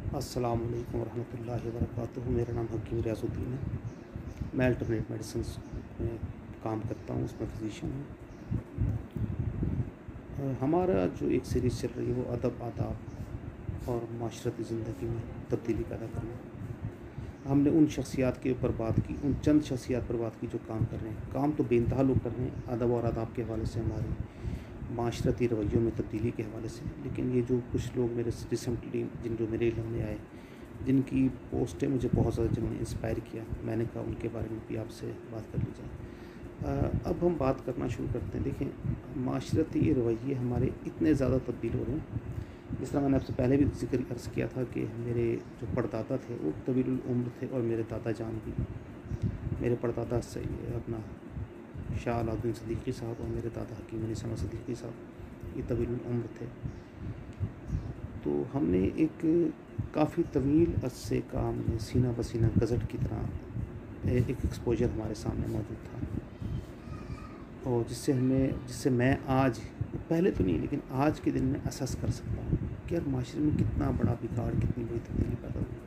السلام علیکم ورحمۃ اللہ وبرکاتہ۔ میرا نام حکیم ریاض الدین ہے۔ میں الٹرنیٹ میڈیسنس میں کام کرتا ہوں، اس میں فزیشین ہوں۔ ہمارا جو ایک سیریز چل رہی ہے وہ ادب، آداب اور معاشرتی زندگی میں تبدیلی پیدا کرنا۔ ہم نے ان شخصیات کے اوپر بات کی، ان چند شخصیات پر بات کی جو کام کر رہے ہیں۔ کام تو بے انتہا لوگ کر رہے ہیں ادب اور آداب کے حوالے سے، ہماری معاشرتی رویوں میں تبدیلی کے حوالے سے، لیکن یہ جو کچھ لوگ میرے ریسنٹلی جو میرے علم میں آئے، جن کی پوسٹیں مجھے بہت زیادہ جنہوں نے انسپائر کیا، میں نے کہا ان کے بارے میں بھی آپ سے بات کر لی جائے۔ اب ہم بات کرنا شروع کرتے ہیں۔ دیکھیں، معاشرتی رویے ہمارے اتنے زیادہ تبدیل ہو رہے ہیں، جس طرح میں نے آپ سے پہلے بھی ذکر عرض کیا تھا کہ میرے جو پردادا تھے وہ طویل العمر تھے، اور میرے دادا جان بھی، میرے پردادا سے اپنا شاہ علاء الدین صدیقی صاحب اور میرے دادا حکیم علی ثمر صدیقی صاحب، یہ طویل العمر تھے۔ تو ہم نے ایک کافی طویل عرصے کا ہم نے سینہ بسینہ گزٹ کی طرح ایک ایکسپوجر ہمارے سامنے موجود تھا، اور جس سے میں آج، پہلے تو نہیں لیکن آج کے دن میں اسس کر سکتا ہوں کہ یار معاشرے میں کتنا بڑا بگاڑ، کتنی بڑی تبدیلی پیدا ہوئی۔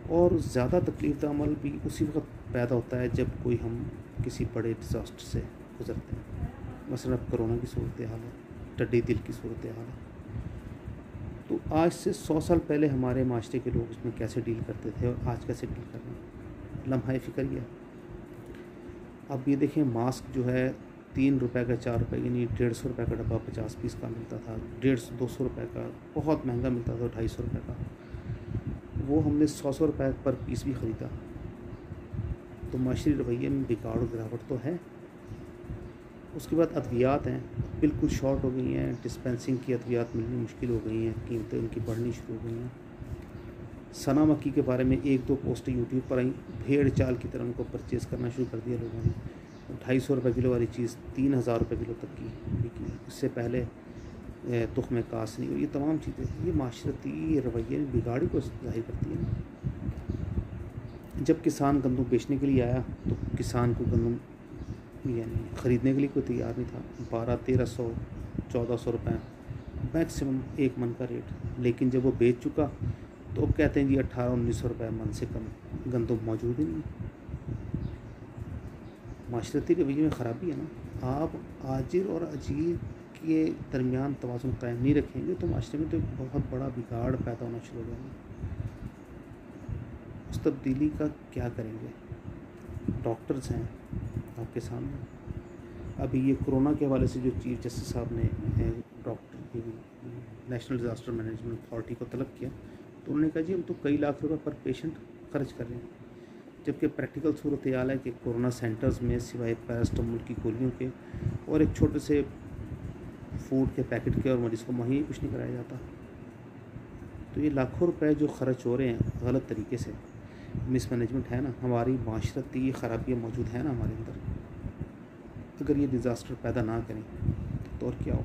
اور زیادہ تکلیف دہ عمل بھی اسی وقت پیدا ہوتا ہے جب کوئی ہم کسی بڑے ڈیزاسٹر سے گزرتے ہیں۔ مثلا اب کرونا کی صورتحال ہے، ٹڈی دل کی صورتحال ہے۔ تو آج سے 100 سال پہلے ہمارے معاشرے کے لوگ اس میں کیسے ڈیل کرتے تھے اور آج کیسے ڈیل کر رہے ہیں، لمحہ فکر یہ۔ اب یہ دیکھیں، ماسک جو ہے 3 روپے کا، 4 روپے کی نہیں، 150 روپے کا ڈبہ 50 پیس کا ملتا تھا، 200 روپے کا بہت مہنگا ملتا تھا، 250 روپے کا۔ وہ ہم نے 100 روپے پر پیس بھی خریدا۔ تو معاشرے رویے میں بگاڑ و گراوٹ تو ہے۔ اس کے بعد ادویات ہیں، بالکل شارٹ ہو گئی ہیں، ڈسپینسنگ کی ادویات ملنی مشکل ہو گئی ہیں، قیمتیں ان کی بڑھنی شروع ہو گئی ہیں۔ ثنا مکی کے بارے میں 1-2 پوسٹیں یوٹیوب پر آئیں، بھیڑ چال کی طرح ان کو پرچیز کرنا شروع کر دیا لوگوں نے۔ 250 روپے کلو والی چیز 3000 روپے کلو تک کی بکی۔ اس سے پہلے تخم کاسنی اور یہ تمام چیزیں، یہ معاشرتی رویے بگاڑی کو ظاہر کرتی ہیں۔ جب کسان گندم بیچنے کے لیے آیا تو کسان کو گندم یعنی خریدنے کے لیے کوئی تیار نہیں تھا۔ 1200-1300 1400 روپے میکسیمم 1 من کا ریٹ، لیکن جب وہ بیچ چکا تو اب کہتے ہیں جی 1800-1900 روپے من سے کم گندم موجود ہی نہیں۔ معاشرتی رویے میں خرابی ہے نا۔ آپ آجر اور اجیر کے درمیان توازن قائم نہیں رکھیں گے تو معاشرے میں تو ایک بہت بڑا بگاڑ پیدا ہونا شروع ہو جائے گا۔ اس تبدیلی کا کیا کریں گے؟ ڈاکٹرز ہیں آپ کے سامنے۔ ابھی یہ کرونا کے حوالے سے جو چیف جسٹس صاحب نے doctor national disaster management authority کو طلب کیا، تو انہوں نے کہا جی ہم تو کئی لاکھ روپے پر پیشنٹ خرچ کر رہے ہیں، جبکہ پریکٹیکل صورتحال ہے کہ کورونا سینٹرز میں سوائے پیراسٹامول کی گولیوں کے اور ایک چھوٹے سے فوڈ کے پیکٹ کے اور مریض کو مہیا کچھ نہیں کرایا جاتا۔ تو یہ لاکھوں روپے جو خرچ ہو رہے ہیں غلط طریقے سے، مس مینجمنٹ ہے نا، ہماری معاشرتی خرابیاں موجود ہیں نا ہمارے اندر۔ اگر یہ ڈیزاسٹر پیدا نہ کریں تو اور کیا ہو۔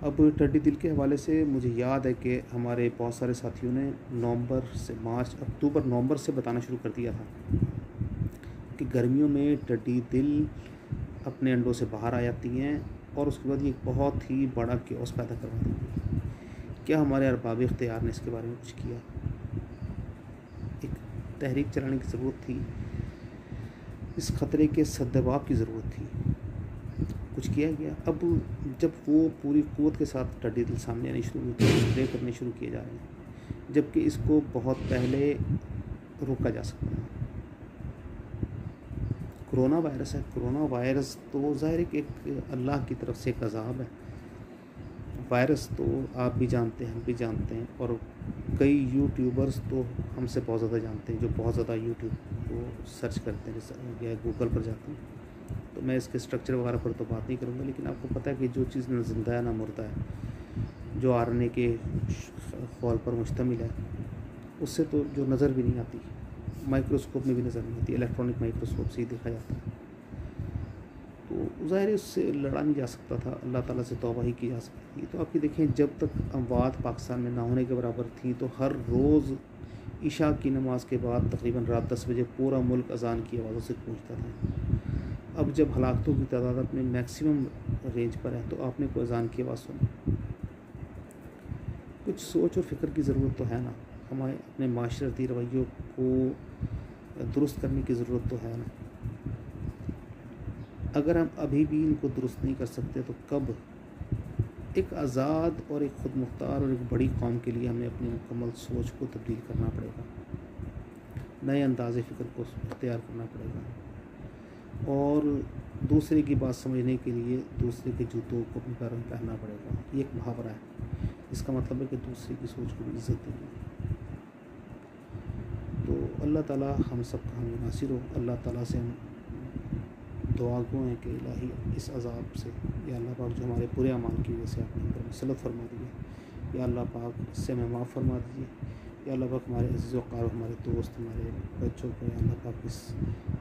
اب ٹڈی دل کے حوالے سے مجھے یاد ہے کہ ہمارے بہت سارے ساتھیوں نے نومبر سے بتانا شروع کر دیا تھا کہ گرمیوں میں ٹڈی دل اپنے انڈوں سے باہر آ جاتی ہیں اور اس کے بعد یہ بہت ہی بڑا کیوس پیدا کروا دیں گے۔ کیا ہمارے ارباب اختیار نے اس کے بارے میں کچھ کیا؟ ایک تحریک چلانے کی ضرورت تھی، اس خطرے کے سدباب کی ضرورت تھی، کچھ کیا گیا؟ اب جب وہ پوری قوت کے ساتھ ٹڈی دل سامنے آنے شروع ہوئی، اسپرے کرنے شروع کیے جا رہے ہیں، جبکہ اس کو بہت پہلے روکا جا سکتا ہے۔ کرونا وائرس ہے، کرونا وائرس تو ظاہر ہے کہ ایک اللہ کی طرف سے ایک عذاب ہے۔ وائرس تو آپ بھی جانتے ہیں، ہم بھی جانتے ہیں، اور کئی یوٹیوبرز تو ہم سے بہت زیادہ جانتے ہیں، جو بہت زیادہ یوٹیوب کو سرچ کرتے ہیں یا گوگل پر جاتے ہیں۔ تو میں اس کے اسٹرکچر وغیرہ پر تو بات نہیں کروں گا، لیکن آپ کو پتہ ہے کہ جو چیز نہ زندہ ہے نہ مردہ ہے، جو RNA کے خول پر مشتمل ہے، اس سے تو جو نظر بھی نہیں آتی، مائکروسکوپ میں بھی نظر نہیں آتی، الیکٹرانک مائکروسکوپ سے ہی دیکھا جاتا ہے، تو ظاہر اس سے لڑا نہیں جا سکتا تھا، اللہ تعالیٰ سے توبہ ہی کی جا سکتی تھی۔ تو آپ کی دیکھیں، جب تک اموات پاکستان میں نہ ہونے کے برابر تھیں تو ہر روز عشاء کی نماز کے بعد تقریباً رات 10 بجے پورا ملک اذان کی آوازوں سے گونجتا تھا۔ اب جب ہلاکتوں کی تعداد اپنے میکسیمم رینج پر ہے تو آپ نے کوئی اذان کی آواز سنی؟ کچھ سوچ اور فکر کی ضرورت تو ہے نا، ہمیں اپنے معاشرتی رویوں کو درست کرنے کی ضرورت تو ہے نا۔ اگر ہم ابھی بھی ان کو درست نہیں کر سکتے تو کب؟ ایک آزاد اور ایک خود مختار اور ایک بڑی قوم کے لیے ہمیں اپنی مکمل سوچ کو تبدیل کرنا پڑے گا، نئے انداز فکر کو اختیار کرنا پڑے گا، اور دوسرے کی بات سمجھنے کے لیے دوسرے کے جوتوں کو اپنے پیروں میں پہننا پڑے گا۔ یہ ایک محاورہ ہے، اس کا مطلب ہے کہ دوسرے کی سوچ کو بھی عزت دینی۔ تو اللہ تعالیٰ ہم سب کا ہم ناصر ہو۔ اللہ تعالیٰ سے ہم دعا گو ہیں کہ الہی اس عذاب سے، یا اللہ پاک جو ہمارے برے اعمال کی وجہ سے آپ نے ہم پر مسلط فرما دیا، یا اللہ پاک اس سے ہمیں معاف فرما دیجیے۔ یا اللہ پاک ہمارے عزیز و اقارب، ہمارے دوست، ہمارے بچوں کو یا اللہ پاک اس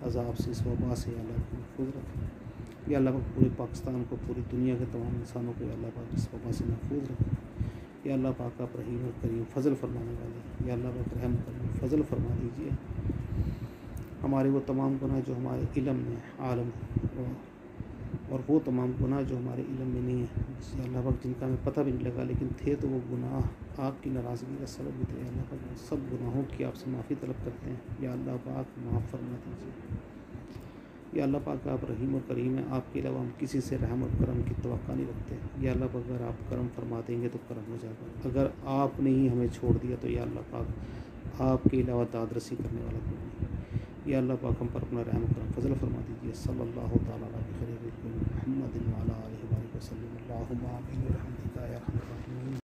عذاب سے، اس وبا سے یا اللہ پاک محفوظ رکھیں۔ یا اللہ پاک پورے پاکستان کو، پوری دنیا کے تمام انسانوں کو یا اللہ پاک اس وبا سے محفوظ رکھیں۔ یا اللہ پاک آپ رحیم اور کریم فضل فرمانے والے، یا اللہ پاک رحم کریم فضل فرما دیجیے۔ ہمارے وہ تمام گناہ جو ہمارے علم میں عالم اور وہ تمام گناہ جو ہمارے علم میں نہیں ہیں، یا اللہ پاک جن کا ہمیں پتہ بھی نہیں لگا لیکن تھے تو وہ گناہ آپ کی ناراضگی کا سبب بھی تھے، یا اللہ پاک سب گناہوں کی آپ سے معافی طلب کرتے ہیں۔ یا اللہ پاک معاف فرما دیجیے۔ یا اللہ پاک آپ رحیم اور کریم ہیں، آپ کے علاوہ ہم کسی سے رحم اور کرم کی توقع نہیں رکھتے۔ یا اللہ پاک اگر آپ کرم فرما دیں گے تو کرم ہو جائے گا، اگر آپ نے ہی ہمیں چھوڑ دیا تو یا اللہ پاک آپ کے علاوہ داد رسی کرنے والا کوئی نہیں۔ یا اللہ پاک ہم پر اپنا رحم و کرم فضل فرما دیجیے۔ صلی اللہ تعالیٰ علیہ محمد وعلیٰ آلہ وصحبہ وسلم۔ اللہم آمین برحمتک یا ارحم الراحمین۔